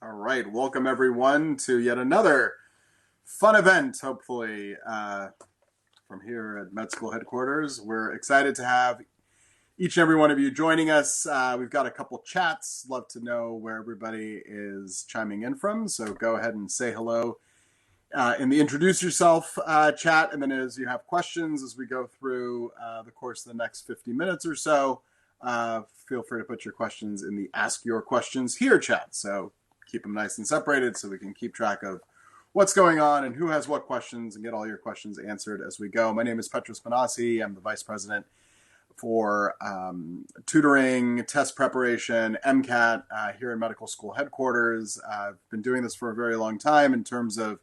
All right, welcome everyone to yet another fun event, hopefully, from here at Med School headquarters. We're excited to have each and every one of you joining us. We've got a couple chats. Love to know where everybody is chiming in from, so go ahead and say hello in the introduce yourself chat, and then as you have questions as we go through the course of the next 50 minutes or so, feel free to put your questions in the Ask Your Questions Here chat. So keep them nice and separated so we can keep track of what's going on and who has what questions and get all your questions answered as we go. My name is Petros Panasi. I'm the Vice President for tutoring, test preparation, MCAT here in medical school headquarters. I've been doing this for a very long time in terms of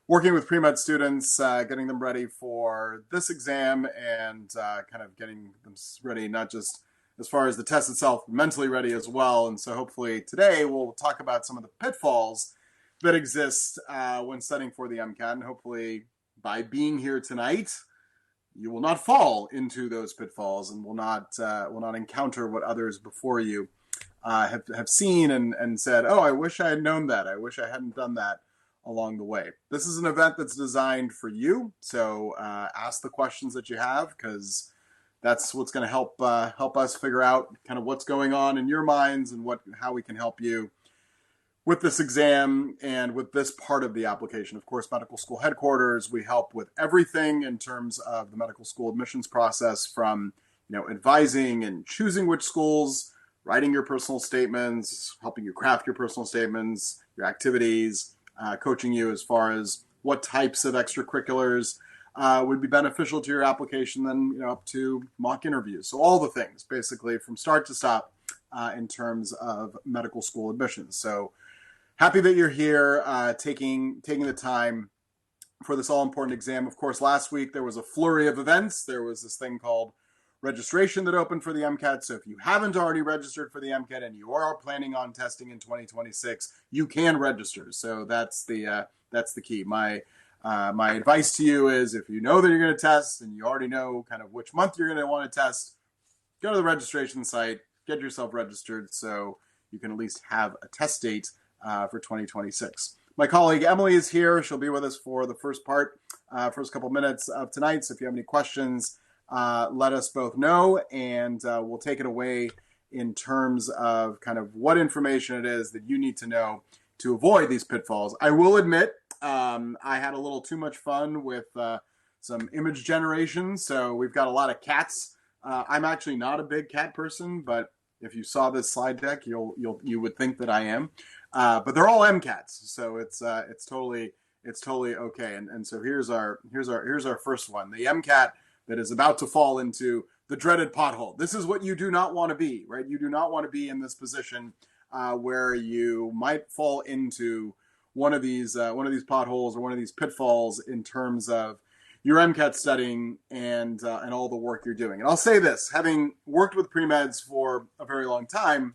working with pre-med students, getting them ready for this exam and kind of getting them ready, not just as far as the test itself, mentally ready as well. And so hopefully today we'll talk about some of the pitfalls that exist when studying for the MCAT. And hopefully by being here tonight, you will not fall into those pitfalls and will not encounter what others before you have seen and said, oh, I wish I had known that. I wish I hadn't done that along the way. This is an event that's designed for you. So ask the questions that you have, because that's what's going to help us figure out kind of what's going on in your minds and how we can help you with this exam and with this part of the application. Of course, medical school headquarters, we help with everything in terms of the medical school admissions process, from advising and choosing which schools, writing your personal statements, helping you craft your personal statements, your activities, coaching you as far as what types of extracurriculars would be beneficial to your application, then up to mock interviews. So all the things, basically, from start to stop in terms of medical school admissions. So happy that you're here, taking the time for this all-important exam. Of course, last week there was a flurry of events. There was this thing called registration that opened for the MCAT. So if you haven't already registered for the MCAT and you are planning on testing in 2026, you can register. So that's the key. My advice to you is, if you know that you're going to test and you already know kind of which month you're going to want to test, go to the registration site, get yourself registered so you can at least have a test date for 2026. My colleague Emily is here. She'll be with us for the first couple minutes of tonight. So if you have any questions, let us both know, and we'll take it away in terms of kind of what information it is that you need to know to avoid these pitfalls. I will admit, I had a little too much fun with some image generation. So we've got a lot of cats. I'm actually not a big cat person, but if you saw this slide deck, you would think that I am. But they're all MCATs, so it's totally okay. And so here's our first one, the MCAT that is about to fall into the dreaded pothole. This is what you do not want to be, right? You do not want to be in this position where you might fall into one of these potholes or one of these pitfalls in terms of your MCAT studying and all the work you're doing. And I'll say this, having worked with pre-meds for a very long time,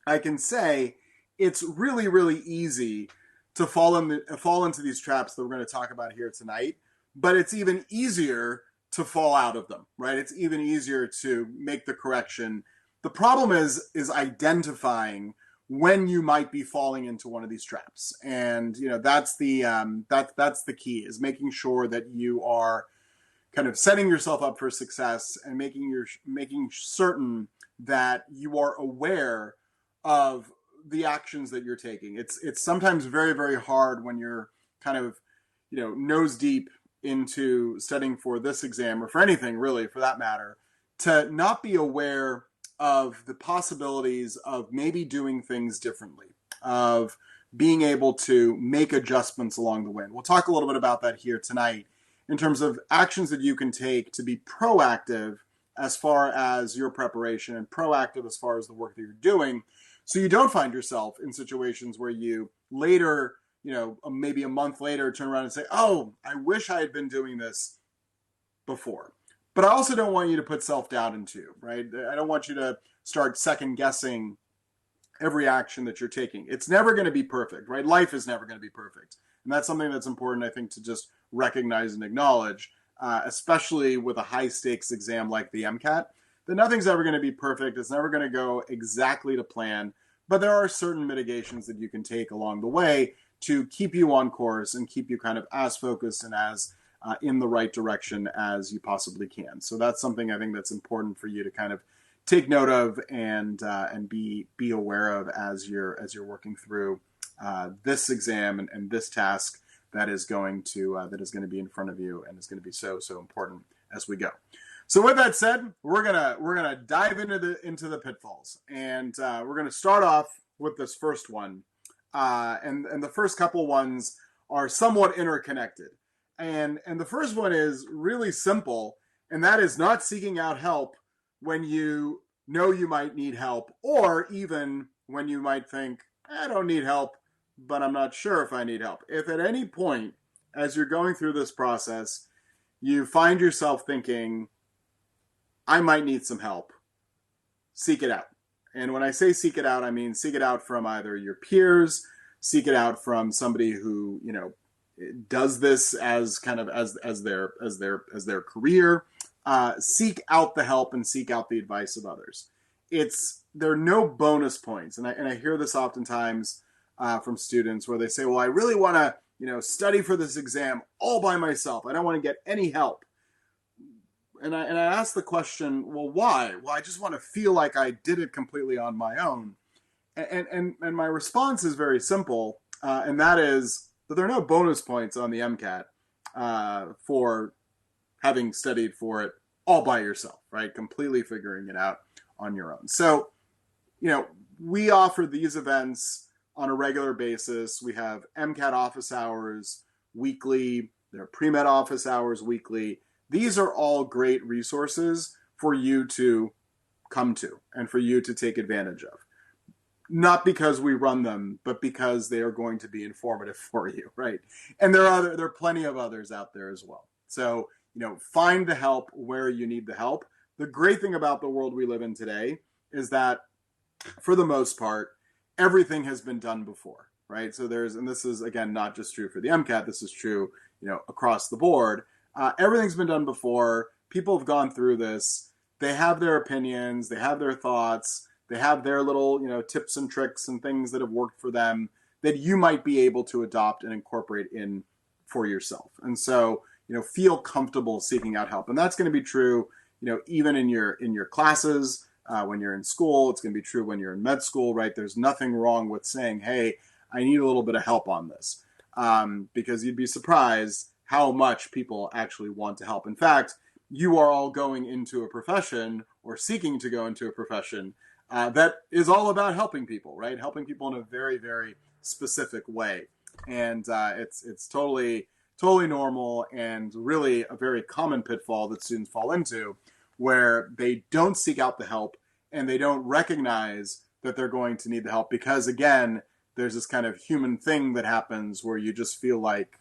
I can say it's really, really easy to fall into these traps that we're going to talk about here tonight, but it's even easier to fall out of them, right? It's even easier to make the correction. The problem is identifying when you might be falling into one of these traps. And that's the key, is making sure that you are kind of setting yourself up for success and making certain that you are aware of the actions that you're taking. It's sometimes very, very hard when you're kind of nose deep into studying for this exam, or for anything really for that matter, to not be aware of the possibilities of maybe doing things differently, of being able to make adjustments along the way. And we'll talk a little bit about that here tonight in terms of actions that you can take to be proactive as far as your preparation and proactive as far as the work that you're doing, so you don't find yourself in situations where you later, maybe a month later, turn around and say, oh, I wish I had been doing this before. But I also don't want you to put self-doubt into, right? I don't want you to start second-guessing every action that you're taking. It's never going to be perfect, right? Life is never going to be perfect. And that's something that's important, I think, to just recognize and acknowledge, especially with a high-stakes exam like the MCAT, that nothing's ever going to be perfect. It's never going to go exactly to plan. but there are certain mitigations that you can take along the way to keep you on course and keep you kind of as focused and as in the right direction as you possibly can. So that's something I think that's important for you to kind of take note of and be aware of as you're working through this exam and this task that is going to be in front of you and is going to be so important as we go. So with that said, we're gonna dive into the pitfalls, and we're gonna start off with this first one, and the first couple ones are somewhat interconnected, and the first one is really simple, and that is not seeking out help when you know you might need help, or even when you might think, I don't need help, but I'm not sure if I need help. If at any point as you're going through this process you find yourself thinking, I might need some help, seek it out. And when I say seek it out, I mean seek it out from either your peers, seek it out from somebody who, does this as kind of as their career. Seek out the help and seek out the advice of others. There are no bonus points, and I hear this oftentimes from students where they say, well, I really want to study for this exam all by myself. I don't want to get any help. And I ask the question, well, why? Well, I just want to feel like I did it completely on my own. And my response is very simple, and that is that there are no bonus points on the MCAT for having studied for it all by yourself, right? Completely figuring it out on your own. So, we offer these events on a regular basis. We have MCAT office hours weekly. There are pre-med office hours weekly. These are all great resources for you to come to and for you to take advantage of. Not because we run them, but because they are going to be informative for you, right? And there are plenty of others out there as well. So, find the help where you need the help. The great thing about the world we live in today is that, for the most part, everything has been done before, right? So and this is, again, not just true for the MCAT, this is true, across the board. Everything's been done before. People have gone through this. They have their opinions. They have their thoughts. They have their little, tips and tricks and things that have worked for them that you might be able to adopt and incorporate in for yourself. And so, feel comfortable seeking out help. And that's going to be true, even in your classes, when you're in school. It's going to be true when you're in med school, right? There's nothing wrong with saying, hey, I need a little bit of help on this, because you'd be surprised how much people actually want to help. In fact, you are all going into a profession or seeking to go into a profession that is all about helping people, right? Helping people in a very, very specific way. And it's totally normal and really a very common pitfall that students fall into, where they don't seek out the help and they don't recognize that they're going to need the help because, again, there's this kind of human thing that happens where you just feel like,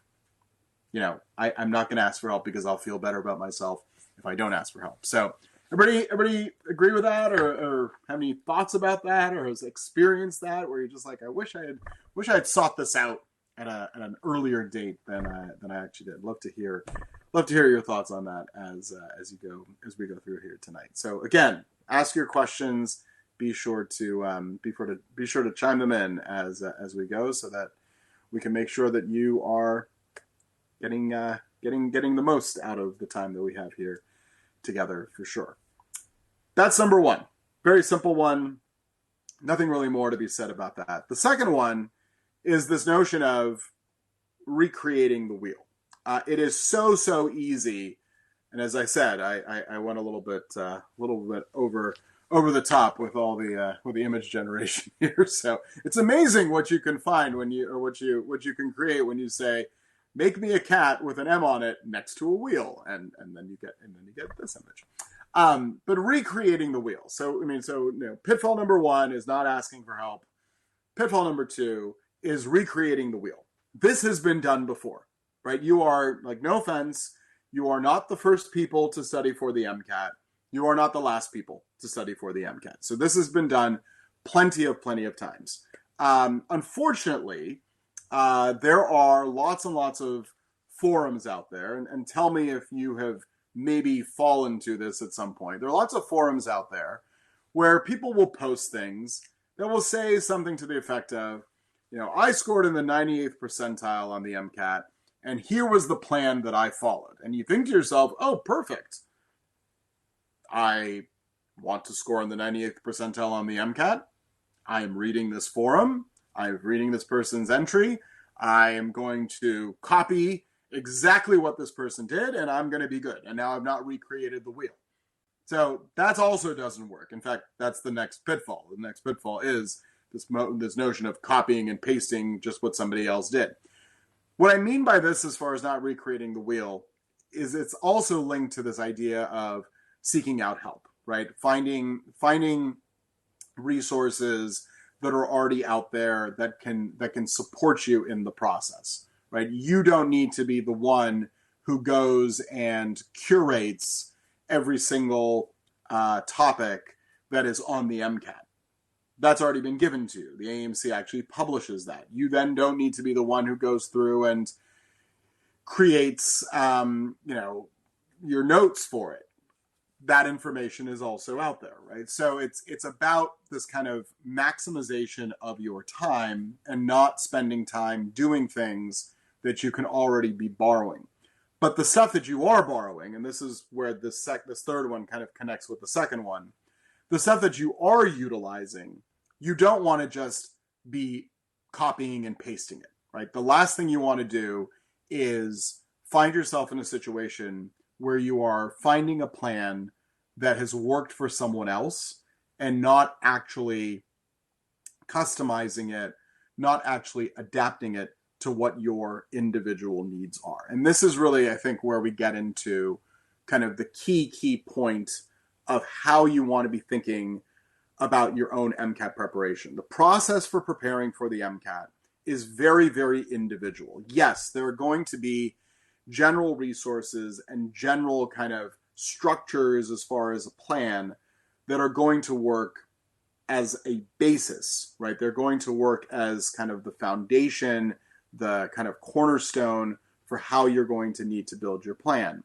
I'm not going to ask for help because I'll feel better about myself if I don't ask for help. So everybody agree with that, or have any thoughts about that, or has experienced that where you're just like, I wish I had sought this out at an earlier date than I actually did. Love to hear your thoughts on that as we go through here tonight. So again, ask your questions. Be sure to chime them in as we go, so that we can make sure that you are getting the most out of the time that we have here together, for sure. That's number one. Very simple one. Nothing really more to be said about that. The second one is this notion of recreating the wheel. It is so easy, and as I said, I went a little bit over the top with all the image generation here. So it's amazing what you can find what you can create when you say, make me a cat with an M on it next to a wheel, and then you get this image. But recreating the wheel. So pitfall number one is not asking for help. Pitfall number two is recreating the wheel. This has been done before, right? You are, like, no offense, you are not the first people to study for the MCAT. You are not the last people to study for the MCAT. So this has been done plenty of times. Unfortunately, there are lots and lots of forums out there, and tell me if you have maybe fallen to this at some point. There are lots of forums out there where people will post things that will say something to the effect of, I scored in the 98th percentile on the MCAT, and here was the plan that I followed. And you think to yourself, oh, perfect. I want to score in the 98th percentile on the MCAT. I'm reading this forum. I'm reading this person's entry. I am going to copy exactly what this person did, and I'm going to be good. And now I've not recreated the wheel. So that also doesn't work. In fact, that's the next pitfall. The next pitfall is this notion of copying and pasting just what somebody else did. What I mean by this, as far as not recreating the wheel, is it's also linked to this idea of seeking out help, right? Finding resources that are already out there that can support you in the process, right? You don't need to be the one who goes and curates every single topic that is on the MCAT. That's already been given to you. The AMC actually publishes that. You then don't need to be the one who goes through and creates, your notes for it. That information is also out there, right? So it's about this kind of maximization of your time and not spending time doing things that you can already be borrowing. But the stuff that you are borrowing, and this is where this third one kind of connects with the second one, the stuff that you are utilizing, you don't want to just be copying and pasting it, right? The last thing you want to do is find yourself in a situation where you are finding a plan that has worked for someone else and not actually customizing it, not actually adapting it to what your individual needs are. And this is really, I think, where we get into kind of the key point of how you want to be thinking about your own MCAT preparation. The process for preparing for the MCAT is very, very individual. Yes, there are going to be general resources and general kind of structures as far as a plan that are going to work as a basis, right? They're going to work as kind of the foundation, the kind of cornerstone for how you're going to need to build your plan.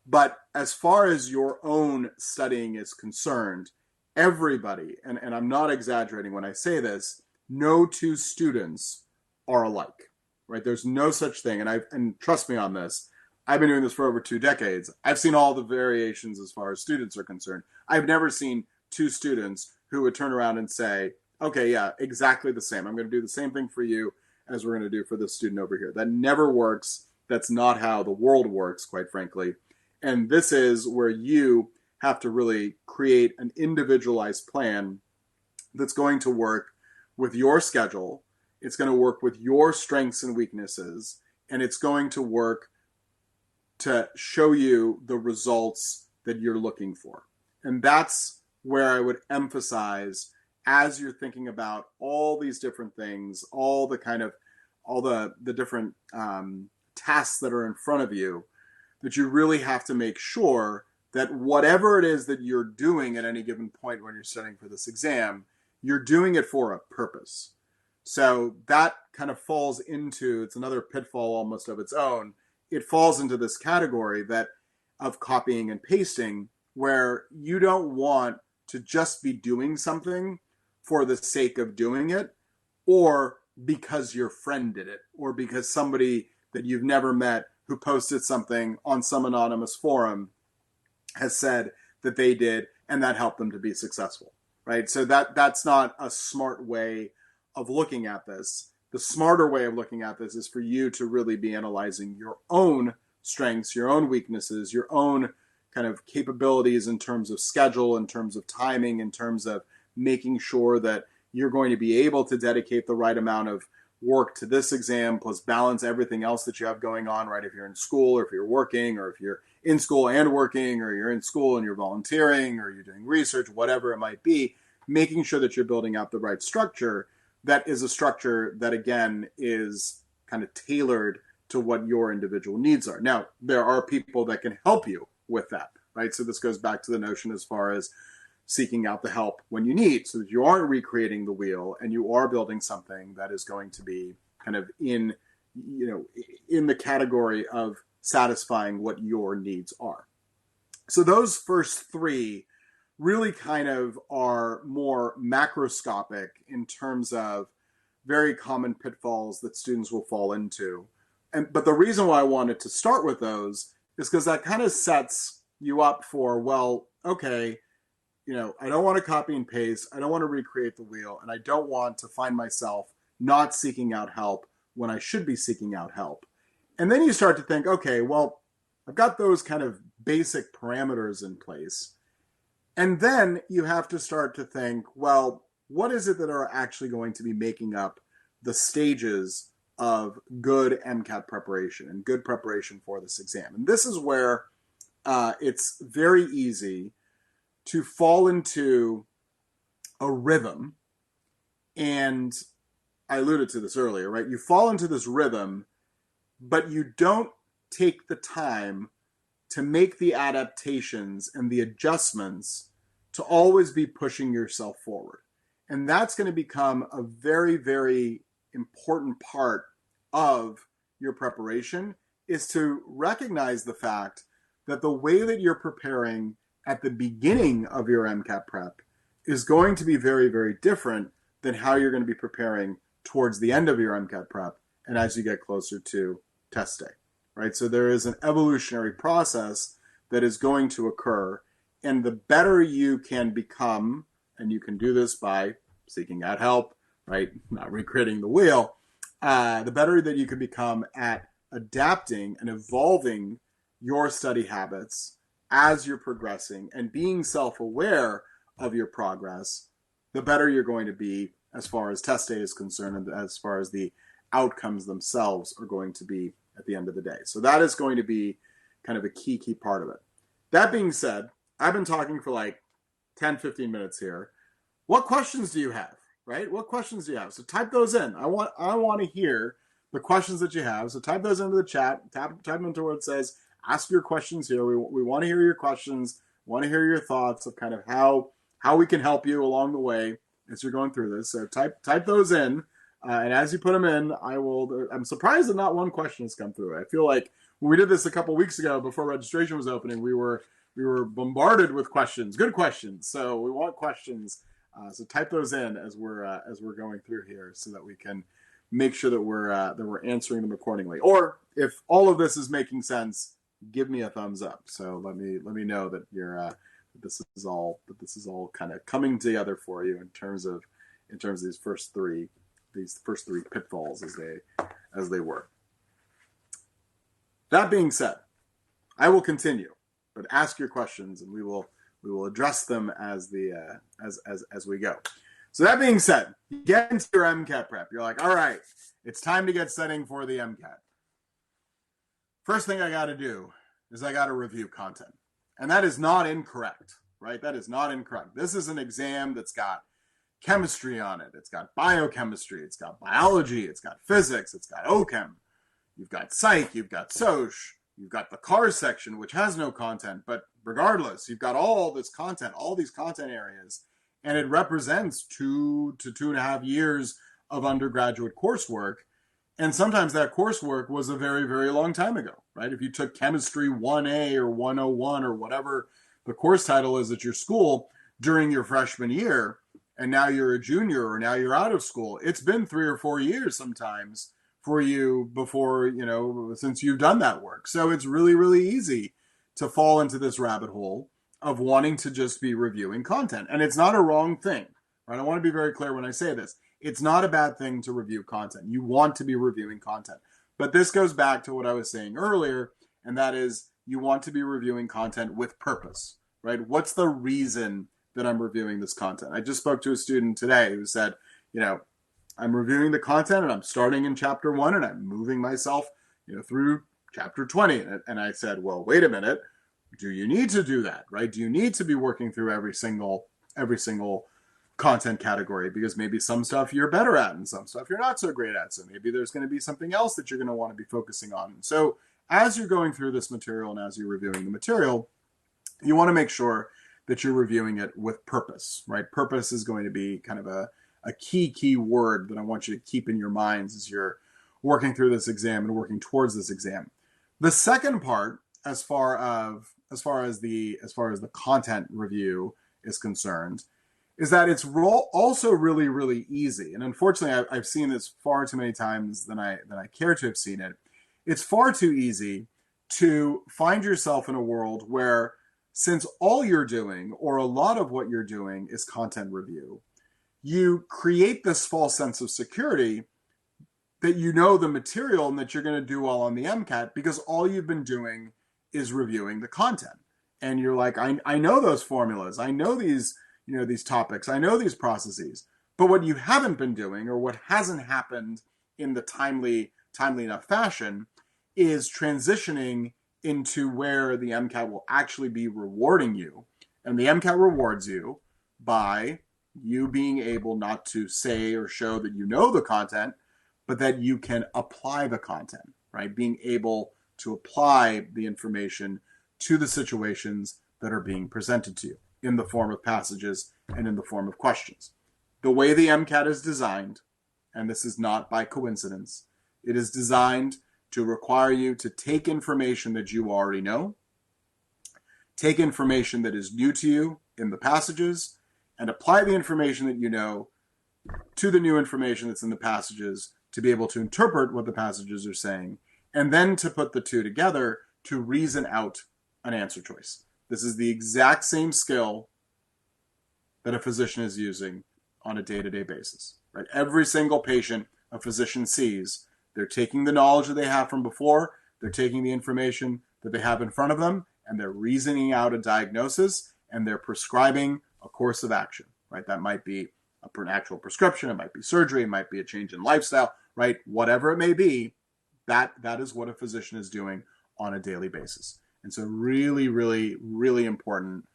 But as far as your own studying is concerned, everybody, and I'm not exaggerating when I say this, no two students are alike, right? There's no such thing. And trust me on this, I've been doing this for over 2 decades. I've seen all the variations as far as students are concerned. I've never seen 2 students who would turn around and say, okay, yeah, exactly the same. I'm going to do the same thing for you as we're going to do for this student over here. That never works. That's not how the world works, quite frankly. And this is where you have to really create an individualized plan that's going to work with your schedule. It's going to work with your strengths and weaknesses, and it's going to work to show you the results that you're looking for. And that's where I would emphasize, as you're thinking about all these different things, all the different tasks that are in front of you, that you really have to make sure that whatever it is that you're doing at any given point when you're studying for this exam, you're doing it for a purpose. So that kind of falls into, it's another pitfall almost of its own. It falls into this category of copying and pasting, where you don't want to just be doing something for the sake of doing it, or because your friend did it, or because somebody that you've never met who posted something on some anonymous forum has said that they did, and that helped them to be successful, right? So that's not a smart way of looking at this. The smarter way of looking at this is for you to really be analyzing your own strengths, your own weaknesses, your own kind of capabilities in terms of schedule, in terms of timing, in terms of making sure that you're going to be able to dedicate the right amount of work to this exam, plus balance everything else that you have going on, right? If you're in school, or if you're working, or if you're in school and working, or you're in school and you're volunteering, or you're doing research, whatever it might be, making sure that you're building out the right structure that is a structure that, again, is kind of tailored to what your individual needs are. Now, there are people that can help you with that, right? So this goes back to the notion as far as seeking out the help when you need, so that you aren't recreating the wheel and you are building something that is going to be kind of in the category of satisfying what your needs are. So those first 3 really kind of are more macroscopic in terms of very common pitfalls that students will fall into. But the reason why I wanted to start with those is because that kind of sets you up for, well, okay, I don't want to copy and paste. I don't want to recreate the wheel. And I don't want to find myself not seeking out help when I should be seeking out help. And then you start to think, okay, well, I've got those kind of basic parameters in place. And then you have to start to think, well, what is it that are actually going to be making up the stages of good MCAT preparation and good preparation for this exam? And this is where it's very easy to fall into a rhythm. And I alluded to this earlier, right? You fall into this rhythm, but you don't take the time to make the adaptations and the adjustments to always be pushing yourself forward. And that's going to become a very, very important part of your preparation, is to recognize the fact that the way that you're preparing at the beginning of your MCAT prep is going to be very, very different than how you're going to be preparing towards the end of your MCAT prep and as you get closer to test day, right? So there is an evolutionary process that is going to occur, and the better you can become, and you can do this by seeking out help, right? Not recreating the wheel, the better that you can become at adapting and evolving your study habits as you're progressing and being self-aware of your progress, the better you're going to be as far as test day is concerned and as far as the outcomes themselves are going to be at the end of the day. So that is going to be kind of a key part of it. That being said, I've been talking for like 10, 15 minutes here. What questions do you have, right? What questions do you have? So type those in. I want to hear the questions that you have. So type those into the chat. Type them into where it says, ask your questions here. We want to hear your questions. Want to hear your thoughts of kind of how we can help you along the way as you're going through this. So type those in. And as you put them in, I'm surprised that not one question has come through. I feel like when we did this a couple weeks ago before registration was opening, we were bombarded with questions, good questions. So we want questions. So type those in as we're going through here, so that we can make sure that we're answering them accordingly. Or if all of this is making sense, give me a thumbs up. So let me know that this is all kind of coming together for you in terms of these first three pitfalls as they were. That being said, I will continue, but ask your questions and we will address them as we go. So that being said, you get into your MCAT prep. You're like, all right, it's time to get studying for the MCAT. First thing I got to do is I got to review content. And that is not incorrect, right? That is not incorrect. This is an exam that's got chemistry on it. It's got biochemistry. It's got biology. It's got physics. It's got OChem. You've got psych. You've got soc. You've got the cars section, which has no content. But regardless, you've got all this content, all these content areas. And it represents 2 to 2.5 years of undergraduate coursework. And sometimes that coursework was a very, very long time ago, right? If you took chemistry 1A or 101 or whatever the course title is at your school during your freshman year, and now you're a junior or now you're out of school, it's been 3 or 4 years sometimes for you before, since you've done that work. So it's really, really easy to fall into this rabbit hole of wanting to just be reviewing content. And it's not a wrong thing, right? I want to be very clear when I say this. It's not a bad thing to review content. You want to be reviewing content. But this goes back to what I was saying earlier, and that is you want to be reviewing content with purpose, right? What's the reason that I'm reviewing this content? I just spoke to a student today who said, I'm reviewing the content and I'm starting in chapter 1 and I'm moving myself, through chapter 20. And I said, well, wait a minute. Do you need to do that, right? Do you need to be working through every single content category? Because maybe some stuff you're better at and some stuff you're not so great at. So maybe there's going to be something else that you're going to want to be focusing on. So as you're going through this material and as you're reviewing the material, you want to make sure that you're reviewing it with purpose, right? Purpose is going to be kind of a key word that I want you to keep in your minds as you're working through this exam and working towards this exam. The second part, as far as the content review is concerned is that it's also really, really easy. And unfortunately, I've seen this far too many times than I care to have seen it. It's far too easy to find yourself in a world where, since all you're doing, or a lot of what you're doing, is content review, you create this false sense of security that you know the material and that you're going to do well on the MCAT because all you've been doing is reviewing the content. And you're like, I know those formulas. I know these topics. I know these processes. But what you haven't been doing, or what hasn't happened in the timely enough fashion, is transitioning into where the MCAT will actually be rewarding you. And the MCAT rewards you by you being able not to say or show that you know the content, but that you can apply the content, right? Being able to apply the information to the situations that are being presented to you in the form of passages and in the form of questions. The way the MCAT is designed, and this is not by coincidence, it is designed to require you to take information that you already know, take information that is new to you in the passages, and apply the information that you know to the new information that's in the passages to be able to interpret what the passages are saying, and then to put the two together to reason out an answer choice. This is the exact same skill that a physician is using on a day-to-day basis, right? Every single patient a physician sees, they're taking the knowledge that they have from before, they're taking the information that they have in front of them, and they're reasoning out a diagnosis, and they're prescribing a course of action, right? That might be an actual prescription, it might be surgery, it might be a change in lifestyle, right? Whatever it may be, that is what a physician is doing on a daily basis. And so really, really, really important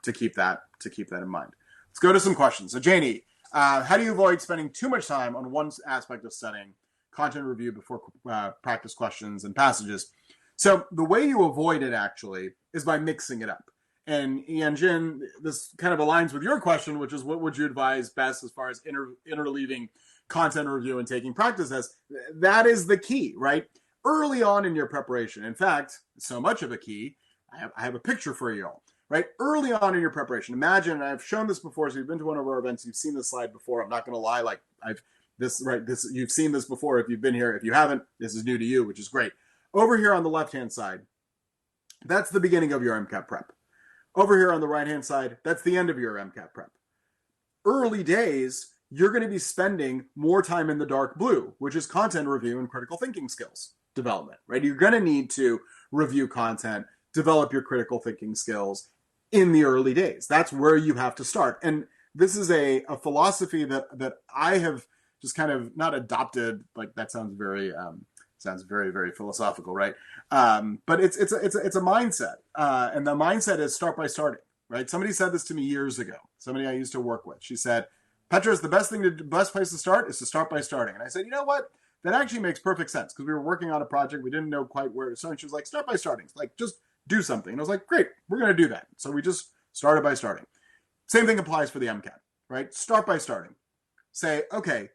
to keep that in mind. Let's go to some questions. So Janie, how do you avoid spending too much time on one aspect of studying, content review before practice questions and passages? So the way you avoid it actually is by mixing it up. And Yanjin, this kind of aligns with your question, which is what would you advise best as far as interleaving content review and taking practice tests? That is the key, right? Early on in your preparation. In fact, so much of a key, I have a picture for you all, right? Early on in your preparation, imagine, and I've shown this before, so you've been to one of our events, you've seen this slide before. I'm not going to lie, like you've seen this before if you've been here. If you haven't, this is new to you, which is great. Over here on the left-hand side, that's the beginning of your MCAT prep. Over here on the right-hand side, that's the end of your MCAT prep. Early days, you're going to be spending more time in the dark blue, which is content review and critical thinking skills development, right? You're going to need to review content, develop your critical thinking skills in the early days. That's where you have to start. And this is a philosophy that I have just kind of not adopted, like that sounds very, very philosophical, right? But it's a mindset. And the mindset is start by starting, right? Somebody said this to me years ago, somebody I used to work with. She said, Petros, the best place to start is to start by starting. And I said, you know what? That actually makes perfect sense because we were working on a project. We didn't know quite where to start. And she was like, start by starting. Like, just do something. And I was like, great, we're going to do that. So we just started by starting. Same thing applies for the MCAT, right? Start by starting. Say, okay,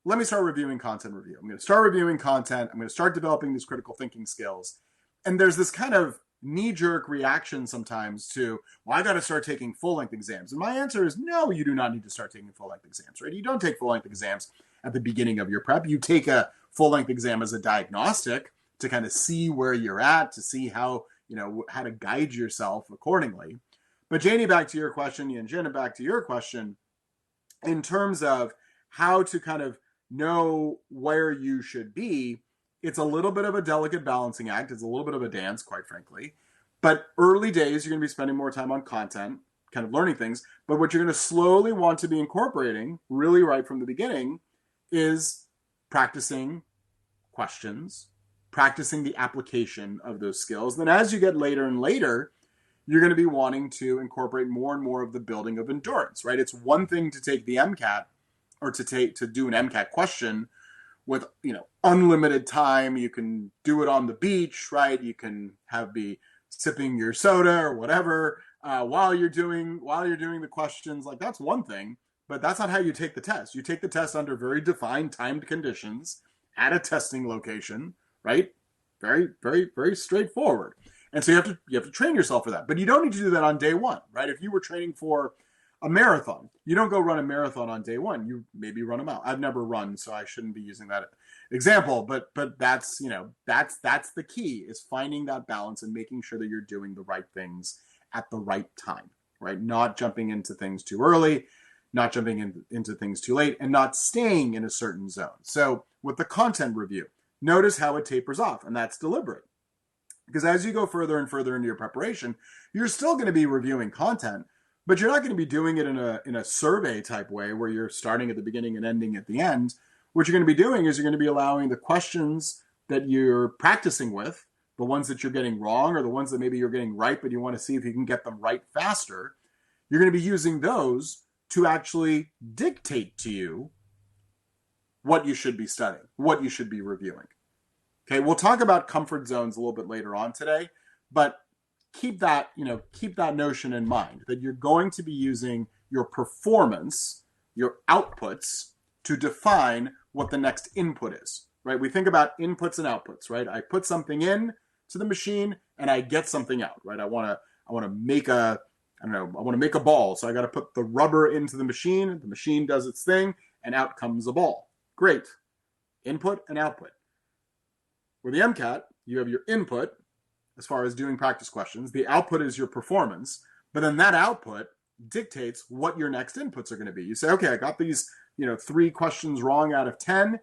let me start reviewing content review. I'm going to start reviewing content. I'm going to start developing these critical thinking skills. And there's this kind of knee-jerk reaction sometimes to, well, I got to start taking full-length exams. And my answer is no, you do not need to start taking full-length exams, right? You don't take full-length exams at the beginning of your prep. You take a full-length exam as a diagnostic to kind of see where you're at, to see how to guide yourself accordingly. But Janie, back to your question, and Jenna, back to your question, in terms of how to kind of know where you should be, it's a little bit of a delicate balancing act. It's a little bit of a dance, quite frankly. But early days, you're going to be spending more time on content, kind of learning things. But what you're going to slowly want to be incorporating, really right from the beginning, is practicing questions, practicing the application of those skills. Then as you get later and later, you're going to be wanting to incorporate more and more of the building of endurance, right? It's one thing to take the MCAT or to do an MCAT question with, unlimited time. You can do it on the beach, right? You can be sipping your soda or whatever while you're doing the questions. Like, that's one thing, but that's not how you take the test. You take the test under very defined timed conditions at a testing location, right? Very, very, very straightforward. And so you have to train yourself for that. But you don't need to do that on day one, right? If you were training for a marathon. You don't go run a marathon on day one. You maybe run a mile. I've never run, so I shouldn't be using that example. But that's, that's the key, is finding that balance and making sure that you're doing the right things at the right time, right? Not jumping into things too early, not jumping into things too late, and not staying in a certain zone. So with the content review, notice how it tapers off, and that's deliberate. Because as you go further and further into your preparation, you're still going to be reviewing content, but you're not going to be doing it in a survey type way where you're starting at the beginning and ending at the end. What you're going to be doing is you're going to be allowing the questions that you're practicing with, the ones that you're getting wrong or the ones that maybe you're getting right, but you want to see if you can get them right faster. You're going to be using those to actually dictate to you what you should be studying, what you should be reviewing. Okay, we'll talk about comfort zones a little bit later on today, but keep that notion in mind, that you're going to be using your performance, your outputs, to define what the next input is, right? We think about inputs and outputs, right? I put something in to the machine and I get something out, right? I want to make a ball. So I got to put the rubber into the machine does its thing, and out comes a ball. Great. Input and output. With the MCAT, you have your input as far as doing practice questions. The output is your performance, but then that output dictates what your next inputs are going to be. You say, okay, I got these, 3 questions wrong out of 10.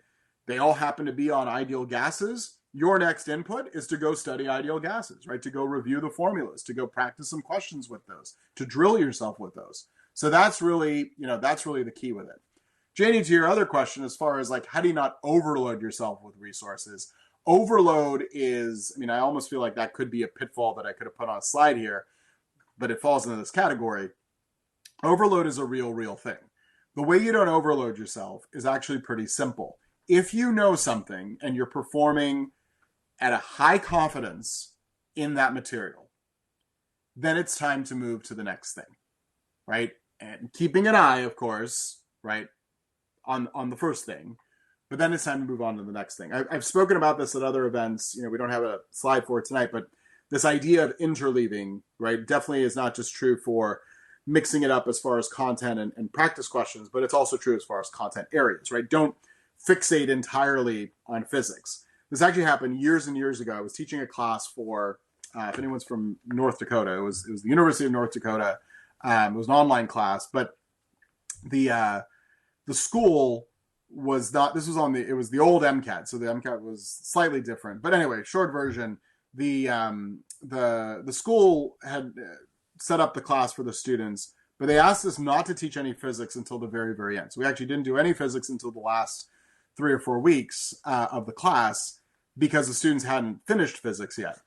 They all happen to be on ideal gases. Your next input is to go study ideal gases, right? To go review the formulas, to go practice some questions with those, to drill yourself with those. So that's really the key with it. Janie, to your other question, as far as like, how do you not overload yourself with resources? Overload is, I almost feel like that could be a pitfall that I could have put on a slide here, but it falls into this category. Overload is a real thing. The way you don't overload yourself is actually pretty simple. If you know something and you're performing at a high confidence in that material, then it's time to move to the next thing, right? And keeping an eye, of course, right, on the first thing. But then it's time to move on to the next thing. I've spoken about this at other events. We don't have a slide for it tonight, but this idea of interleaving, right, definitely is not just true for mixing it up as far as content and practice questions, but it's also true as far as content areas, right? Don't fixate entirely on physics. This actually happened years and years ago. I was teaching a class for, if anyone's from North Dakota, it was the University of North Dakota. It was an online class, but the school was not, this was it was the old MCAT. So the MCAT was slightly different, but anyway, short version, the school had set up the class for the students, but they asked us not to teach any physics until the very, very end. So we actually didn't do any physics until the last 3 or 4 weeks of the class because the students hadn't finished physics yet.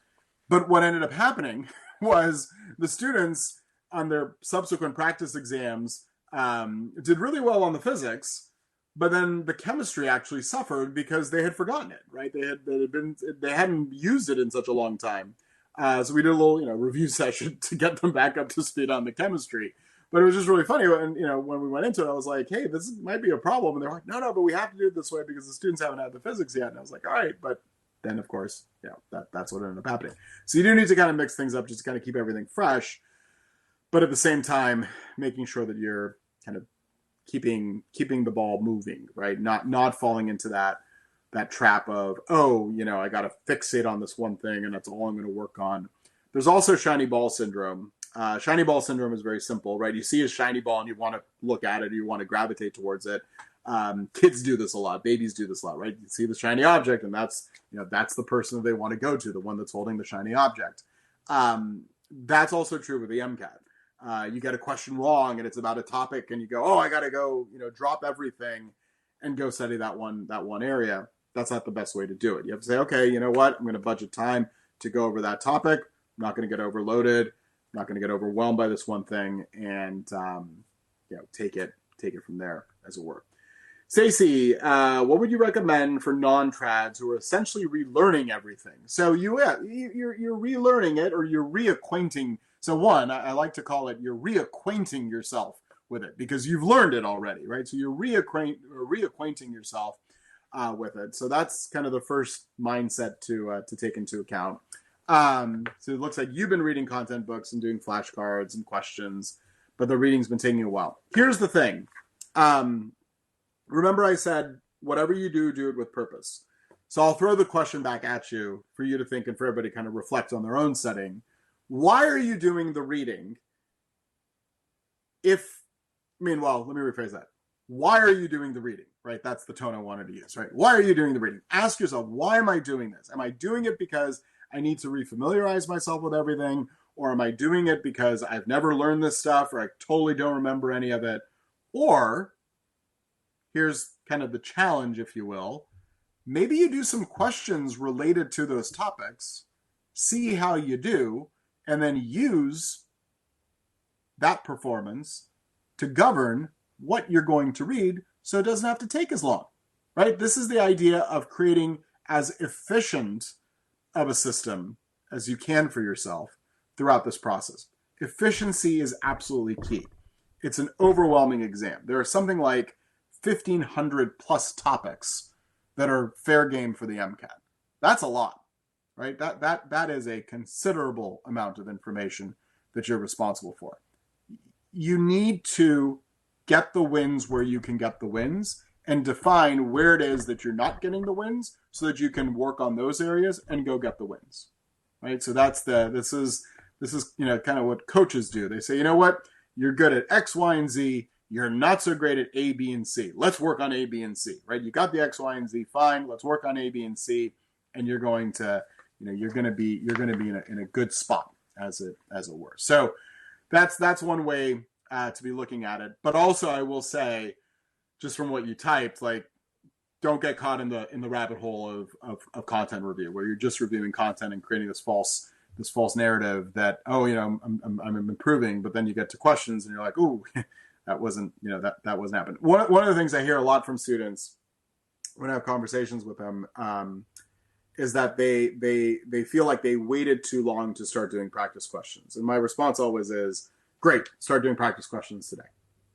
But what ended up happening was the students on their subsequent practice exams did really well on the physics, but then the chemistry actually suffered because they had forgotten it, right? They hadn't used it in such a long time. So we did a little, review session to get them back up to speed on the chemistry. But it was just really funny. And, when we went into it, I was like, hey, this might be a problem. And they're like, no, but we have to do it this way because the students haven't had the physics yet. And I was like, all right. But then, of course, that's what ended up happening. So you do need to kind of mix things up just to kind of keep everything fresh. But at the same time, making sure that you're kind of keeping the ball moving, right? Not falling into that trap of, I got to fixate on this one thing and that's all I'm going to work on. There's also shiny ball syndrome. Shiny ball syndrome is very simple, right? You see a shiny ball and you want to look at it, you want to gravitate towards it. Kids do this a lot. Babies do this a lot, right? You see the shiny object and that's the person that they want to go to, the one that's holding the shiny object. That's also true with the MCAT. You get a question wrong and it's about a topic and you go, I got to go, drop everything and go study that one area. That's not the best way to do it. You have to say, okay, you know what? I'm going to budget time to go over that topic. I'm not going to get overloaded. I'm not going to get overwhelmed by this one thing, and take it from there, as it were. Stacey, what would you recommend for non-trads who are essentially relearning everything? So you're relearning it, or you're reacquainting. So one, I like to call it you're reacquainting yourself with it because you've learned it already, right? So you're reacquainting yourself with it. So that's kind of the first mindset to take into account. So it looks like you've been reading content books and doing flashcards and questions, but the reading's been taking a while. Here's the thing. Remember I said, whatever you do, do it with purpose. So I'll throw the question back at you for you to think and for everybody to kind of reflect on their own setting. Why are you doing the reading? Let me rephrase that. Why are you doing the reading, right? That's the tone I wanted to use, right? Why are you doing the reading? Ask yourself, why am I doing this? Am I doing it because I need to refamiliarize myself with everything? Or am I doing it because I've never learned this stuff or I totally don't remember any of it? Or here's kind of the challenge, if you will. Maybe you do some questions related to those topics, see how you do, and then use that performance to govern what you're going to read so it doesn't have to take as long, right? This is the idea of creating as efficient of a system as you can for yourself throughout this process. Efficiency is absolutely key. It's an overwhelming exam. There are something like 1,500 plus topics that are fair game for the MCAT. That's a lot, right? That is a considerable amount of information that you're responsible for. You need to get the wins where you can get the wins and define where it is that you're not getting the wins so that you can work on those areas and go get the wins, right? So this is kind of what coaches do. They say, you know what? You're good at X, Y, and Z. You're not so great at A, B, and C. Let's work on A, B, and C, right? You got the X, Y, and Z. Fine. Let's work on A, B, and C. And you're going to be in a good spot as it were. So that's one way to be looking at it. But also I will say, just from what you typed, like, don't get caught in the rabbit hole of content review where you're just reviewing content and creating this false narrative that, I'm improving, but then you get to questions and you're like, ooh, that wasn't happening. One of the things I hear a lot from students when I have conversations with them is that they feel like they waited too long to start doing practice questions. And my response always is, great, start doing practice questions today,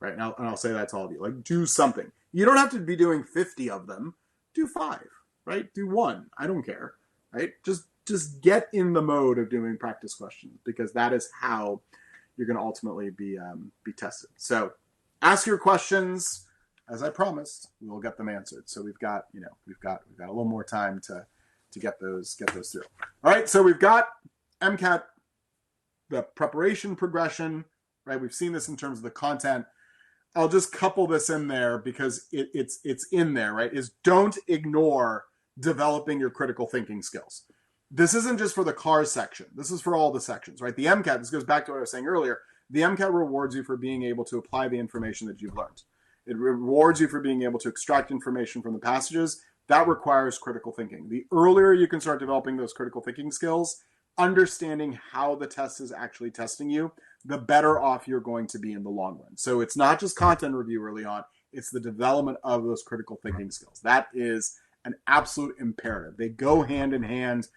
right? And I'll say that to all of you, like, do something. You don't have to be doing 50 of them. Do 5, right? Do 1. I don't care, right? Just get in the mode of doing practice questions because that is how you're going to ultimately be tested. So ask your questions. As I promised, we'll get them answered. So we've got a little more time to get those through. All right. So we've got MCAT, the preparation progression, right? We've seen this in terms of the content. I'll just couple this in there because it's in there, right? Is don't ignore developing your critical thinking skills. This isn't just for the cars section. This is for all the sections, right? The MCAT, this goes back to what I was saying earlier. The MCAT rewards you for being able to apply the information that you've learned. It rewards you for being able to extract information from the passages. That requires critical thinking. The earlier you can start developing those critical thinking skills, understanding how the test is actually testing you, the better off you're going to be in the long run. So it's not just content review early on, it's the development of those critical thinking skills. That is an absolute imperative. They go hand in hand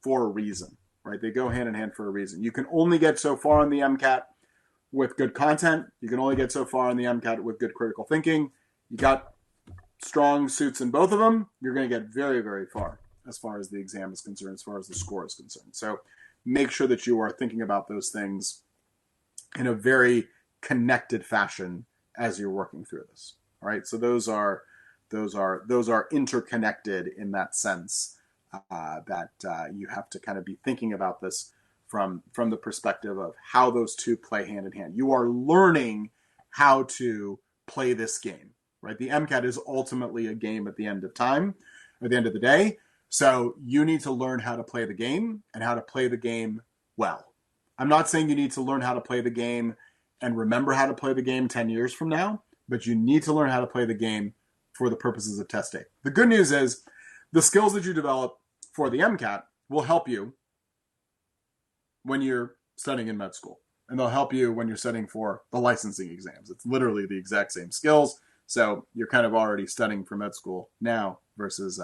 for a reason, right? They go hand in hand for a reason. You can only get so far on the MCAT with good content. You can only get so far on the MCAT with good critical thinking. You got strong suits in both of them, you're going to get very, very far as far as the exam is concerned, as far as the score is concerned. So make sure that you are thinking about those things in a very connected fashion as you're working through this. All right. So those are interconnected in that sense that you have to kind of be thinking about this from the perspective of how those two play hand in hand. You are learning how to play this game, right? The MCAT is ultimately a game at the end of time, at the end of the day. So you need to learn how to play the game and how to play the game well. I'm not saying you need to learn how to play the game and remember how to play the game 10 years from now, but you need to learn how to play the game for the purposes of test day. The good news is the skills that you develop for the MCAT will help you when you're studying in med school, and they'll help you when you're studying for the licensing exams. It's literally the exact same skills. So you're kind of already studying for med school now versus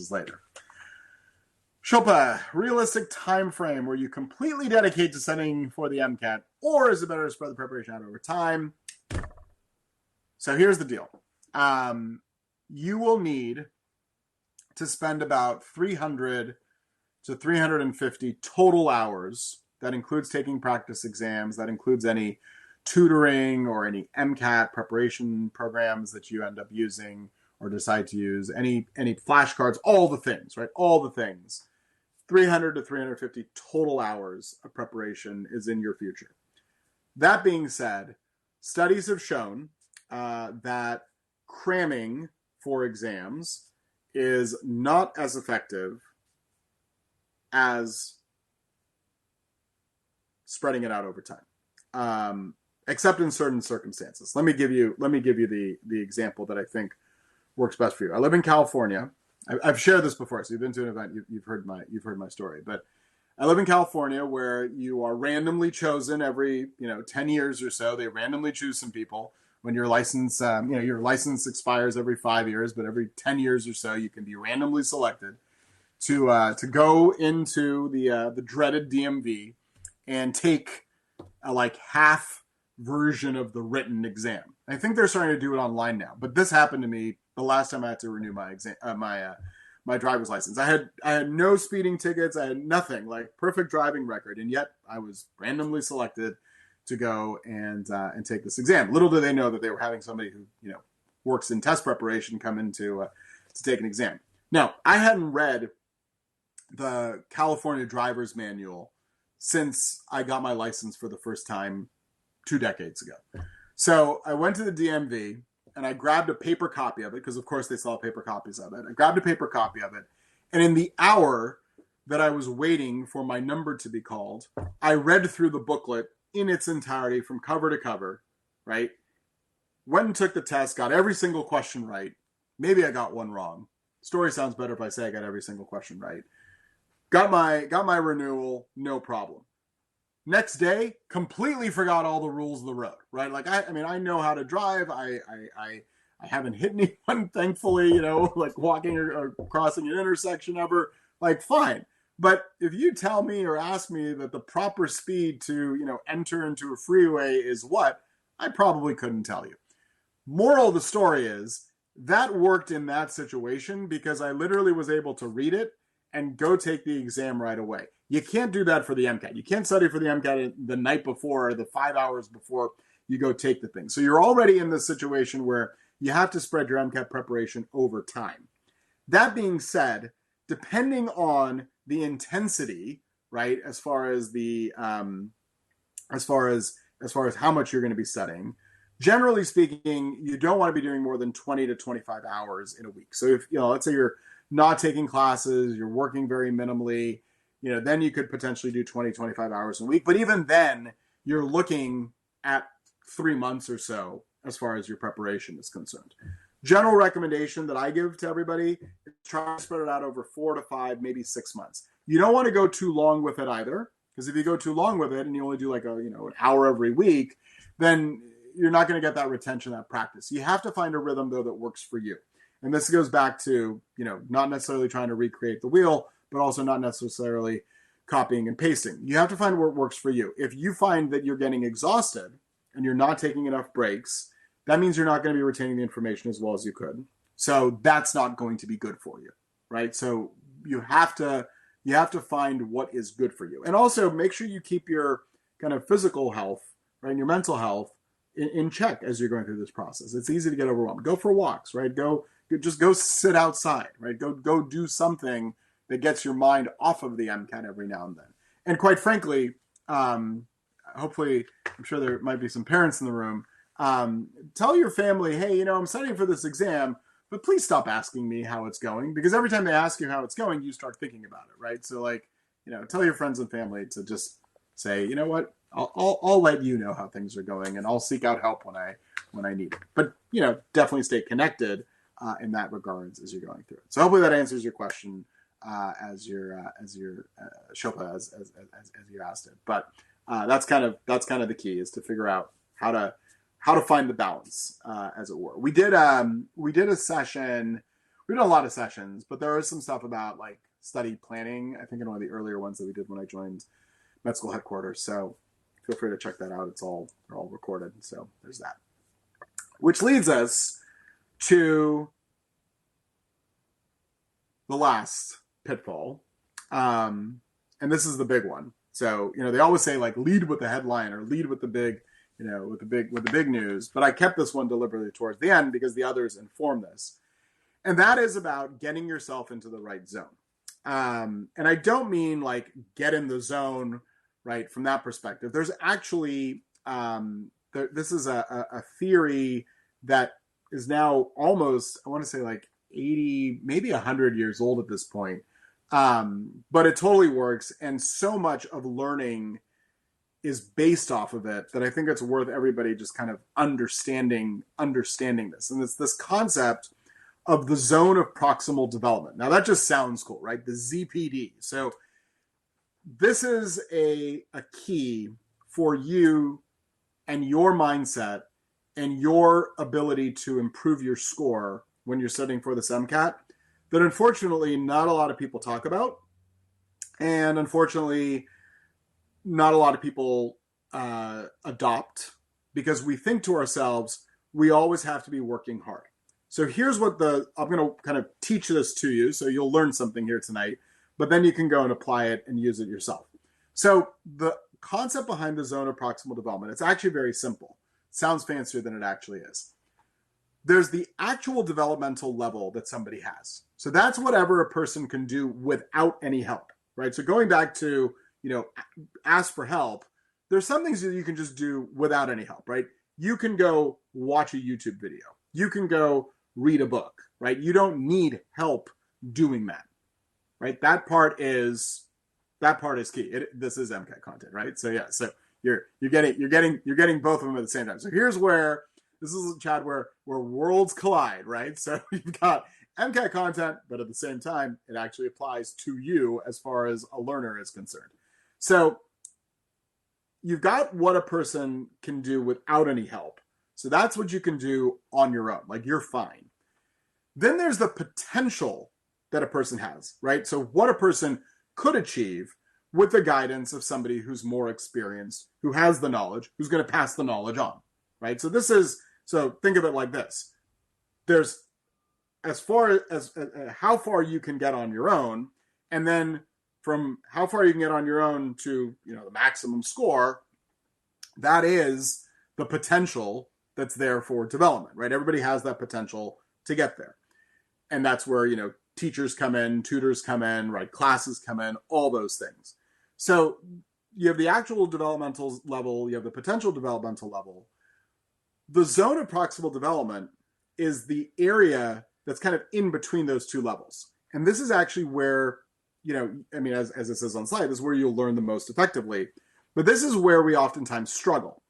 later. Shilpa, realistic time frame where you completely dedicate to studying for the MCAT, or is it better to spread the preparation out over time? So here's the deal. You will need to spend about 300 to 350 total hours. That includes taking practice exams. That includes any tutoring or any MCAT preparation programs that you end up using or decide to use, any flashcards, all the things, right? All the things. 300 to 350 total hours of preparation is in your future. That being said, studies have shown that cramming for exams is not as effective as spreading it out over time, except in certain circumstances. Let me give you the example that I think works best for you. I live in California. I've shared this before, so you've been to an event, you've heard my story. But I live in California, where you are randomly chosen every 10 years or so. They randomly choose some people. When your license your license expires every 5 years, but every 10 years or so, you can be randomly selected to go into the dreaded DMV and take a half version of the written exam. I think they're starting to do it online now, but this happened to me the last time I had to renew my exam, my driver's license. I had no speeding tickets. I had nothing, perfect driving record, and yet I was randomly selected to go and take this exam. Little do they know that they were having somebody who works in test preparation come in to take an exam. Now, I hadn't read the California driver's manual since I got my license for the first time 2 decades ago. So I went to the DMV and I grabbed a paper copy of it, because of course they sell paper copies of it. I grabbed a paper copy of it, and in the hour that I was waiting for my number to be called, I read through the booklet in its entirety from cover to cover, right? Went and took the test, got every single question right. Maybe I got one wrong. Story sounds better if I say I got every single question right. Got my renewal, no problem. Next day, completely forgot all the rules of the road, right? I know how to drive. I haven't hit anyone, thankfully, walking or crossing an intersection ever. Fine. But if you tell me or ask me that the proper speed to, enter into a freeway is what, I probably couldn't tell you. Moral of the story is that worked in that situation because I literally was able to read it and go take the exam right away. You can't do that for the MCAT. You can't study for the MCAT the night before or the 5 hours before you go take the thing. So you're already in this situation where you have to spread your MCAT preparation over time. That being said, depending on the intensity, right, as far as how much you're going to be studying, generally speaking, you don't want to be doing more than 20 to 25 hours in a week. So if, let's say you're not taking classes, you're working very minimally, then you could potentially do 20, 25 hours a week. But even then, you're looking at 3 months or so as far as your preparation is concerned. General recommendation that I give to everybody is try to spread it out over 4 to 5, maybe 6 months. You don't want to go too long with it either, because if you go too long with it and you only do an hour every week, then you're not going to get that retention, that practice. You have to find a rhythm, though, that works for you. And this goes back to, not necessarily trying to recreate the wheel, but also not necessarily copying and pasting. You have to find what works for you. If you find that you're getting exhausted and you're not taking enough breaks, that means you're not going to be retaining the information as well as you could. So that's not going to be good for you, right? So you have to find what is good for you. And also make sure you keep your kind of physical health, right, and your mental health in check as you're going through this process. It's easy to get overwhelmed. Go for walks, right? Just go sit outside, right? Go do something that gets your mind off of the MCAT every now and then. And quite frankly, hopefully, I'm sure there might be some parents in the room. Tell your family, hey, I'm studying for this exam, but please stop asking me how it's going, because every time they ask you how it's going, you start thinking about it, right? So tell your friends and family to just say, you know what, I'll let you know how things are going, and I'll seek out help when I need it. But definitely stay connected in that regards as you're going through it. So hopefully that answers your question as Shilpa as you asked it. But that's kind of the key, is to figure out how to find the balance, as it were. We did a session. We did a lot of sessions, but there was some stuff about study planning, I think, in one of the earlier ones that we did when I joined med school headquarters. So feel free to check that out. They're all recorded. So there's that. Which leads us to the last pitfall. And this is the big one. So, they always say lead with the headline or lead with the big, with the big news. But I kept this one deliberately towards the end because the others inform this. And that is about getting yourself into the right zone. And I don't mean like get in the zone, right, from that perspective. There's actually, this is a theory that is now almost, I want to say like 80, maybe 100 years old at this point. But it totally works. And so much of learning is based off of it that I think it's worth everybody just kind of understanding this. And it's this concept of the zone of proximal development. Now that just sounds cool, right? The ZPD. So this is a key for you and your mindset and your ability to improve your score when you're studying for this MCAT that unfortunately not a lot of people talk about. And unfortunately, not a lot of people adopt because we think to ourselves, we always have to be working hard. So here's what I'm going to kind of teach this to you. So you'll learn something here tonight, but then you can go and apply it and use it yourself. So the concept behind the zone of proximal development, it's actually very simple. It sounds fancier than it actually is. There's the actual developmental level that somebody has. So that's whatever a person can do without any help, right? So going back to, ask for help, there's some things that you can just do without any help, right? You can go watch a YouTube video. You can go read a book, right? You don't need help doing that, right? That part is key. This is MCAT content, right? So yeah, so you're getting both of them at the same time. So here's where this is, Chad, where worlds collide, right? So you've got MCAT content, but at the same time, it actually applies to you as far as a learner is concerned. So you've got what a person can do without any help. So that's what you can do on your own. Like you're fine. Then there's the potential that a person has, right? So what a person could achieve with the guidance of somebody who's more experienced, who has the knowledge, who's going to pass the knowledge on, right? So think of it like this. There's as far as how far you can get on your own, and then from how far you can get on your own to, the maximum score, that is the potential that's there for development, right? Everybody has that potential to get there. And that's where, teachers come in, tutors come in, right? Classes come in, all those things. So you have the actual developmental level, you have the potential developmental level. The zone of proximal development is the area that's kind of in between those two levels. And this is actually where, as it says on slide, this is where you'll learn the most effectively. But this is where we oftentimes struggle.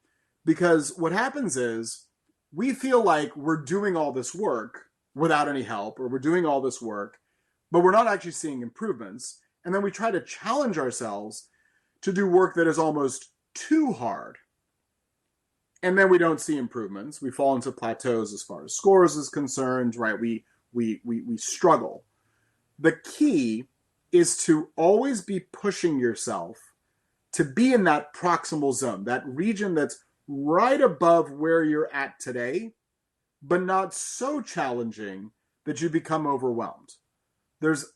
Because what happens is we feel like we're doing all this work without any help, or we're doing all this work, but we're not actually seeing improvements. And then we try to challenge ourselves to do work that is almost too hard. And then we don't see improvements. We fall into plateaus as far as scores is concerned, right? We struggle. The key is to always be pushing yourself to be in that proximal zone, that region that's right above where you're at today, but not so challenging that you become overwhelmed.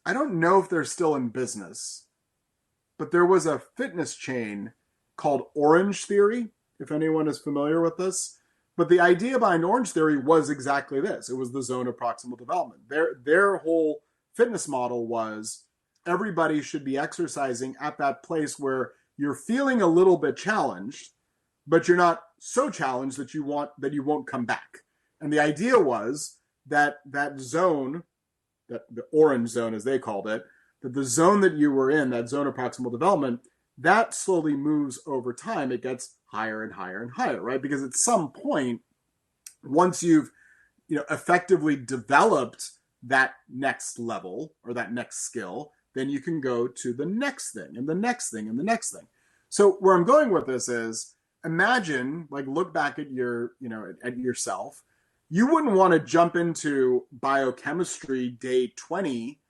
I don't know if they're still in business, but there was a fitness chain called Orange Theory, if anyone is familiar with this. But the idea behind Orange Theory was exactly this. It was the zone of proximal development. Their whole fitness model was everybody should be exercising at that place where you're feeling a little bit challenged, but you're not so challenged that you won't come back. And the idea was that zone, that the orange zone as they called it, that the zone that you were in, that zone of proximal development, that slowly moves over time. It gets higher and higher and higher, right? Because at some point, once you've effectively developed that next level or that next skill, then you can go to the next thing and the next thing and the next thing. So where I'm going with this is, imagine, look back at at yourself. You wouldn't want to jump into biochemistry day 20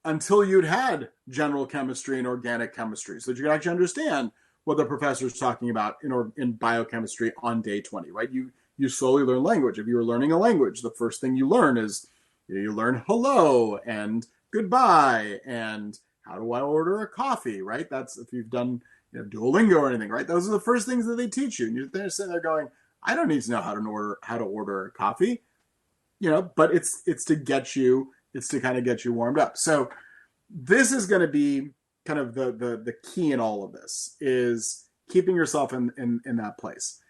until you'd had general chemistry and organic chemistry, so that you could actually understand what the professor is talking about in biochemistry on day 20, right? You slowly learn language. If you were learning a language, the first thing you learn is you learn hello and goodbye and how do I order a coffee, right? That's if you've done Duolingo or anything, right? Those are the first things that they teach you. And you're sitting there going, I don't need to know how to order coffee, but it's to get you, it's to kind of get you warmed up. So this is going to be kind of the key in all of this, is keeping yourself in that place.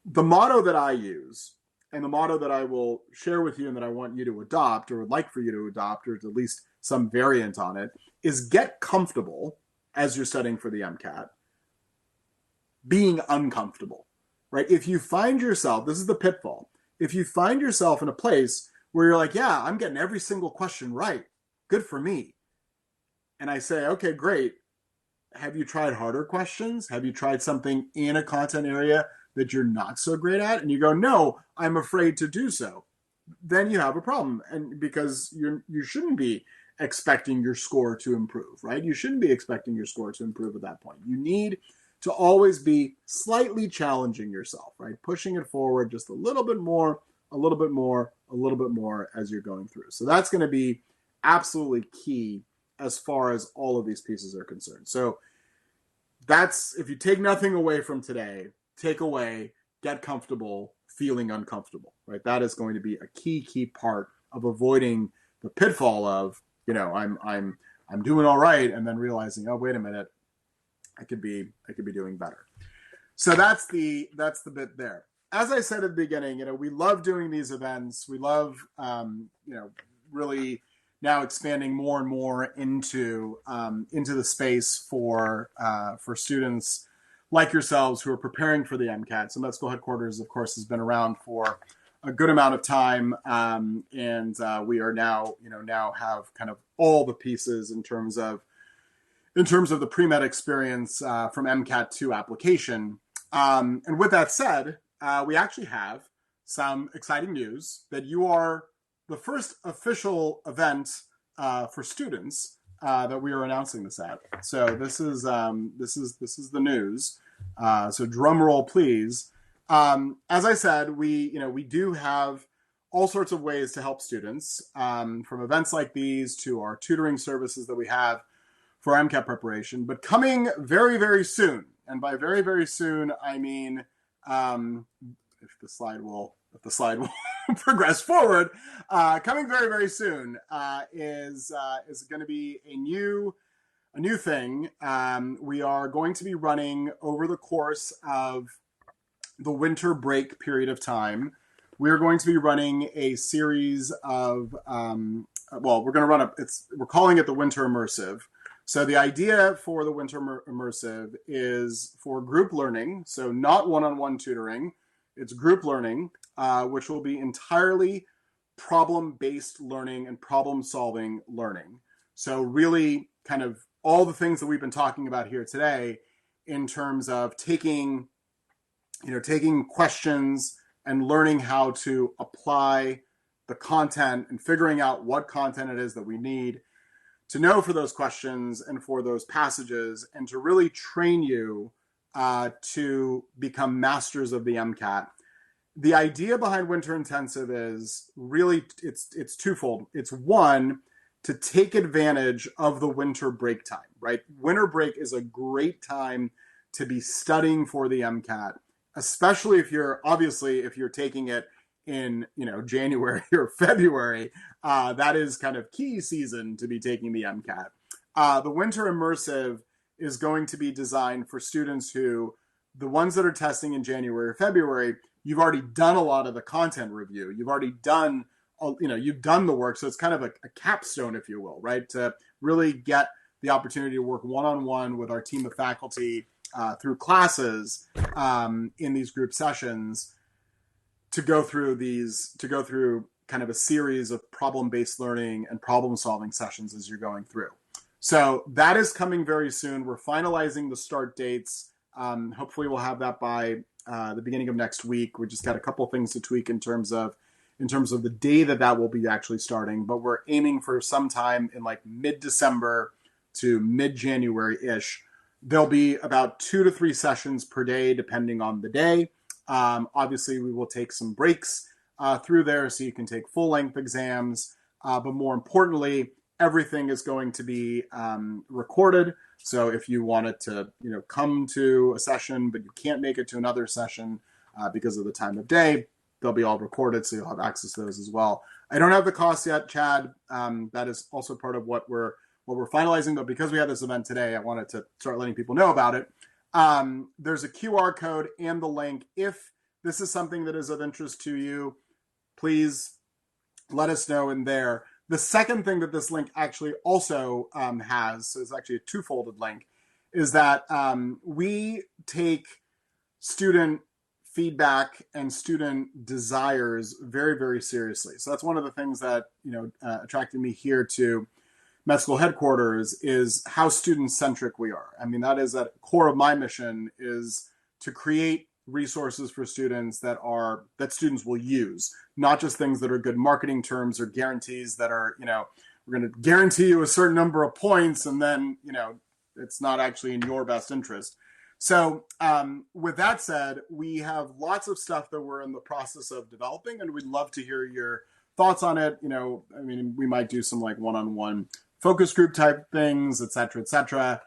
The motto that I use, and the motto that I will share with you and that I want you to adopt, or would like for you to adopt, or at least some variant on it, is get comfortable as you're studying for the MCAT being uncomfortable, right? If you find yourself, this is the pitfall, if you find yourself in a place where you're like, yeah, I'm getting every single question right, good for me. And I say, okay, great. Have you tried harder questions? Have you tried something in a content area that you're not so great at? And you go, no, I'm afraid to do so. Then you have a problem. And because you shouldn't be expecting your score to improve, right? You shouldn't be expecting your score to improve at that point. You need to always be slightly challenging yourself, right? Pushing it forward just a little bit more, a little bit more, a little bit more as you're going through. So that's going to be absolutely key as far as all of these pieces are concerned. So that's, if you take nothing away from today, take away, get comfortable, feeling uncomfortable, right? That is going to be a key part of avoiding the pitfall of, I'm doing all right, and then realizing, oh, wait a minute, I could be doing better. So that's the bit there. As I said at the beginning, we love doing these events. We love, really now expanding more and more into the space for students like yourselves who are preparing for the MCAT. So Med School Headquarters, of course, has been around for a good amount of time, and we are now have kind of all the pieces in terms of the pre-med experience from MCAT to application. And with that said, we actually have some exciting news that you are the first official event for students that we are announcing this at. So this is the news. So drum roll, please. As I said, we do have all sorts of ways to help students, from events like these to our tutoring services that we have for MCAT preparation. But coming very, very soon, and by very, very soon, I mean if the slide will progress forward, coming very, very soon is going to be a new thing. We are going to be running over the course of the winter break period of time. We're going to be running a series of we're calling it the Winter Immersive. So the idea for the Winter Immersive is for group learning, so not one-on-one tutoring. It's group learning, which will be entirely problem-based learning and problem-solving learning. So really kind of all the things that we've been talking about here today in terms of taking questions and learning how to apply the content and figuring out what content it is that we need to know for those questions and for those passages, and to really train you to become masters of the MCAT. The idea behind Winter Intensive is really, it's twofold. It's one, to take advantage of the winter break time, right? Winter break is a great time to be studying for the MCAT, especially if you're taking it in January or February. That is kind of key season to be taking the MCAT. The Winter Immersive is going to be designed for students who, the ones that are testing in January or February, you've already done a lot of the content review. You've already done, you've done the work. So it's kind of a capstone, if you will, right? To really get the opportunity to work one-on-one with our team of faculty through classes in these group sessions, to go through kind of a series of problem-based learning and problem-solving sessions as you're going through. So that is coming very soon. We're finalizing the start dates. Hopefully we'll have that by the beginning of next week. We just got a couple things to tweak in terms of the day that will be actually starting, but we're aiming for sometime in like mid-December to mid-January-ish. There'll be about 2 to 3 sessions per day, depending on the day. Obviously, we will take some breaks through there so you can take full-length exams. But more importantly, everything is going to be recorded. So if you wanted to, come to a session, but you can't make it to another session because of the time of day, they'll be all recorded, so you'll have access to those as well. I don't have the cost yet, Chad. That is also part of what we're finalizing, but because we have this event today, I wanted to start letting people know about it. There's a QR code and the link. If this is something that is of interest to you, please let us know in there. The second thing that this link actually also has, so it's actually a two-folded link, is that we take student feedback and student desires very, very seriously. So that's one of the things that attracted me here to med school headquarters, is how student-centric we are. I mean, that is at the core of my mission, is to create resources for students that students will use, not just things that are good marketing terms or guarantees that are, we're going to guarantee you a certain number of points, and then, it's not actually in your best interest. So with that said, we have lots of stuff that we're in the process of developing, and we'd love to hear your thoughts on it. We might do some like one-on-one focus group type things, et cetera, et cetera.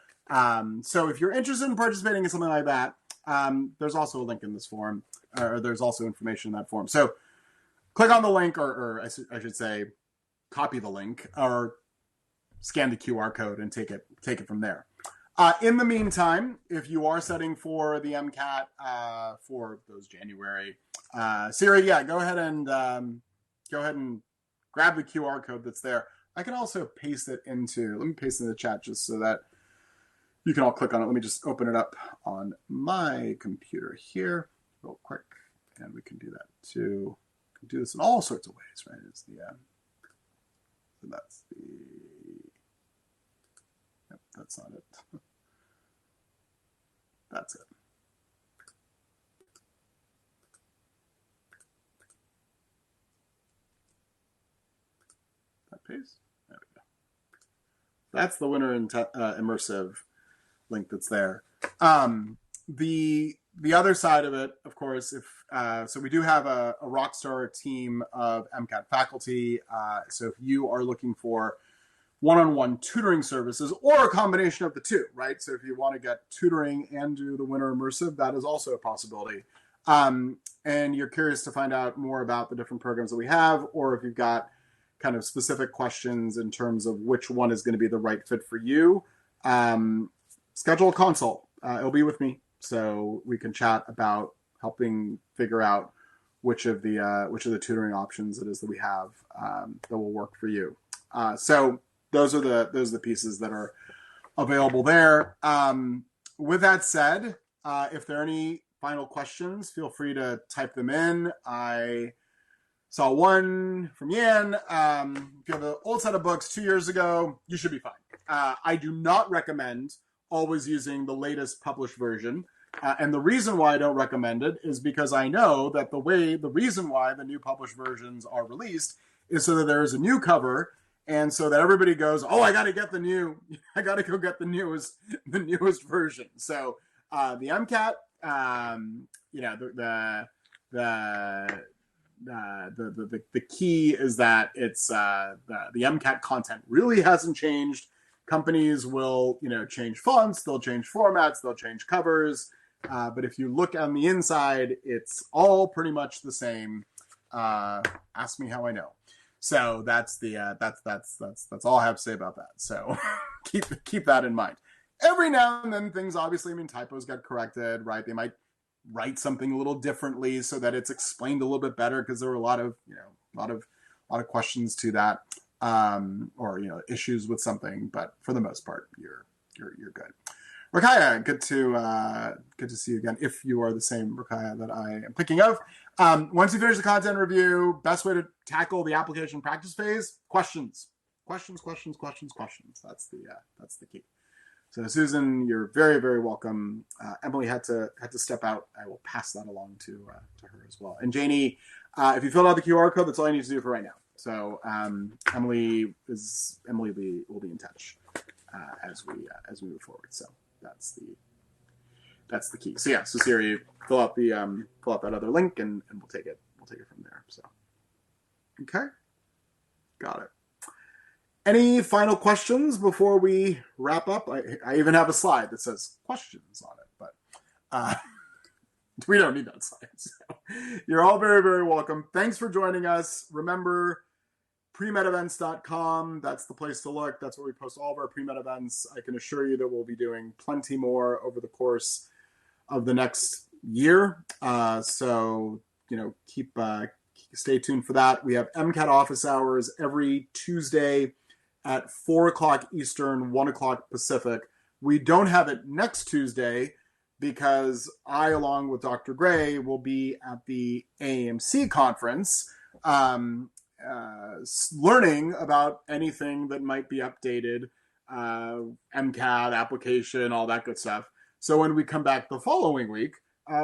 So if you're interested in participating in something like that, there's also a link in this form, or there's also information in that form. So click on the link, or I should say, copy the link, or scan the QR code and take it from there. In the meantime, if you are setting for the MCAT for those January, Siri, go ahead and grab the QR code that's there. I can also paste it into, let me paste it in the chat just so that you can all click on it. Let me just open it up on my computer here real quick, and we can do that too. We can do this in all sorts of ways, right? So that's the, yep, that's not it. That's it. That paste? There we go. That's the winter immersive link that's there. The other side of it, of course, so we do have a rockstar team of MCAT faculty. So if you are looking for one-on-one tutoring services, or a combination of the two, right? So if you want to get tutoring and do the winter immersive, that is also a possibility. And you're curious to find out more about the different programs that we have, or if you've got kind of specific questions in terms of which one is going to be the right fit for you, schedule a consult. It'll be with me, so we can chat about helping figure out which of the tutoring options it is that we have that will work for you. So those are the pieces that are available there. With that said, if there are any final questions, feel free to type them in. I saw one from Yan. If you have an old set of books 2 years ago, you should be fine. I do not recommend always using the latest published version. And the reason why I don't recommend it is because I know that the reason why the new published versions are released is so that there is a new cover, and so that everybody goes, oh, I got to go get the newest version. So the MCAT, the key is that it's the MCAT content really hasn't changed. Companies will change fonts, they'll change formats, they'll change covers, but if you look on the inside, it's all pretty much the same. Ask me how I know. So that's all I have to say about that. So keep that in mind. Every now and then things, obviously, typos get corrected, right? They might write something a little differently so that it's explained a little bit better, because there were a lot of questions to that, or issues with something. But for the most part, you're good. Rakaya, good to see you again. If you are the same Rakaya that I am thinking of. Once you finish the content review, best way to tackle the application practice phase: questions. That's the key. So Susan, you're very, very welcome. Emily had to step out. I will pass that along to her as well. And Janie, if you filled out the QR code, that's all you need to do for right now. So Emily will be in touch as we move forward. So that's the key. So yeah, so Siri, fill out that other link, and we'll take it from there. So okay, got it. Any final questions before we wrap up? I even have a slide that says questions on it, but we don't need that slide. So you're all very, very welcome. Thanks for joining us. Remember, premedevents.com. That's the place to look. That's where we post all of our pre-med events. I can assure you that we'll be doing plenty more over the course of the next year. So, stay tuned for that. We have MCAT office hours every Tuesday at 4 o'clock Eastern, 1 o'clock Pacific. We don't have it next Tuesday because I, along with Dr. Gray, will be at the AMC conference learning about anything that might be updated, MCAT, application, all that good stuff. So when we come back the following week,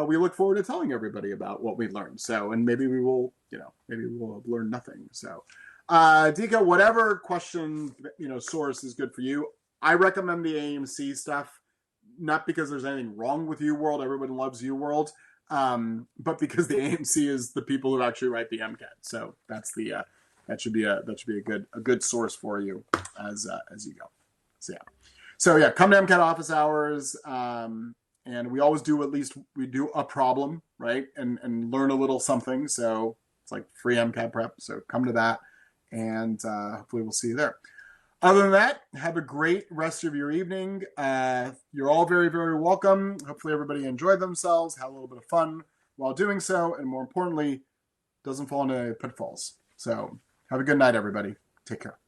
we look forward to telling everybody about what we learned. So, and maybe we will have learned nothing. So, Dika, whatever question, source is good for you. I recommend the AMC stuff, not because there's anything wrong with UWorld. Everyone loves UWorld. But because the AMC is the people who actually write the MCAT. So that's that should be a good source for you as you go. So yeah, come to MCAT office hours. And we always do we do a problem, right? And learn a little something. So it's like free MCAT prep. So come to that, and hopefully we'll see you there. Other than that, have a great rest of your evening. You're all very, very welcome. Hopefully everybody enjoyed themselves, had a little bit of fun while doing so, and more importantly, doesn't fall into pitfalls. So have a good night, everybody. Take care.